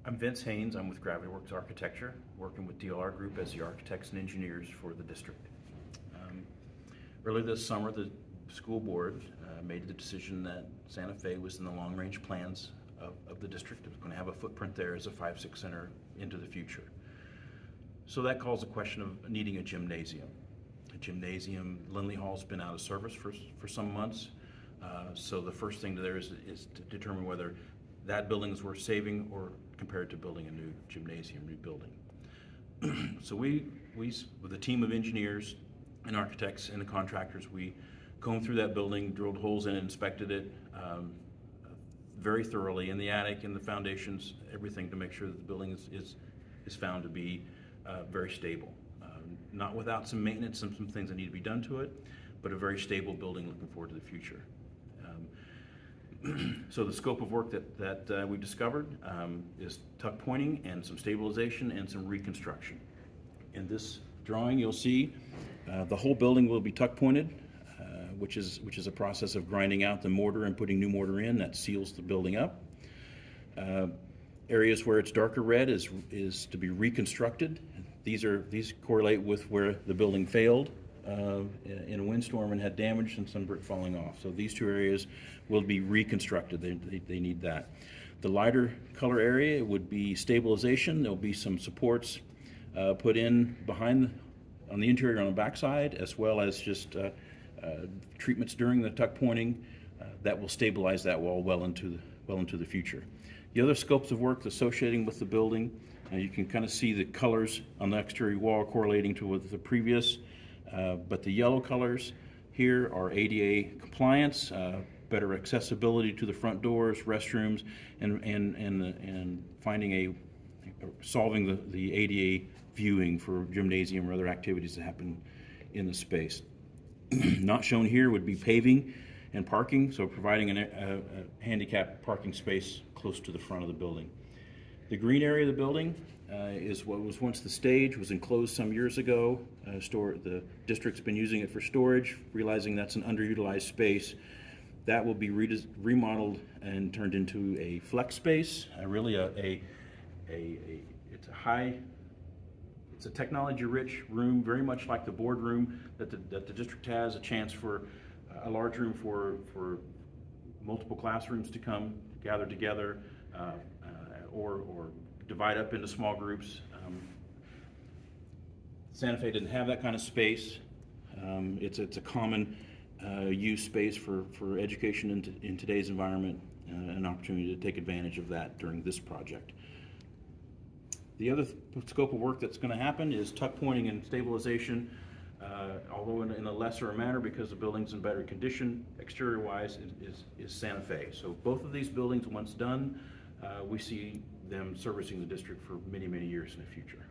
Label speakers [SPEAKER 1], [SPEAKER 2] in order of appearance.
[SPEAKER 1] I'm Vince Haines. I'm with Gravity Works Architecture, working with DLR Group as the architects and engineers for the district. Earlier this summer, the school board made the decision that Santa Fe was in the long-range plans of the district. It was going to have a footprint there as a 5-6 center into the future. So that calls the question of needing a gymnasium. Lindley Hall's been out of service for some months. So the first thing there is to determine whether that building is worth saving or compared to building a new gymnasium, new building. So we, with a team of engineers and architects and the contractors, we combed through that building, drilled holes in it, inspected it very thoroughly in the attic, in the foundations, everything to make sure that the building is found to be very stable. Not without some maintenance and some things that need to be done to it, but a very stable building looking forward to the future. So the scope of work that we discovered is tuck pointing and some stabilization and some reconstruction. In this drawing, you'll see the whole building will be tuck pointed, which is a process of grinding out the mortar and putting new mortar in that seals the building up. Areas where it's darker red is to be reconstructed. These correlate with where the building failed in a windstorm and had damage and some brick falling off. So these two areas will be reconstructed. They need that. The lighter color area would be stabilization. There'll be some supports put in on the interior on the backside, as well as just treatments during the tuck pointing that will stabilize that wall well into the future. The other scopes of work associating with the building, you can kind of see the colors on the exterior wall correlating to with the previous. But the yellow colors here are ADA compliance, better accessibility to the front doors, restrooms, and solving the ADA viewing for gymnasium or other activities that happen in the space. Not shown here would be paving and parking, so providing a handicapped parking space close to the front of the building. The green area of the building is what was once the stage, was enclosed some years ago. The district's been using it for storage, realizing that's an underutilized space. That will be remodeled and turned into a flex space. It's a technology-rich room, very much like the boardroom that the district has. A chance for a large room for multiple classrooms to come gather together, or divide up into small groups. Santa Fe didn't have that kind of space. It's a common use space for education in today's environment, an opportunity to take advantage of that during this project. The other scope of work that's going to happen is tuck pointing and stabilization, although in a lesser manner because the building's in better condition exterior-wise, is Santa Fe. So both of these buildings, once done, we see them servicing the district for many, many years in the future.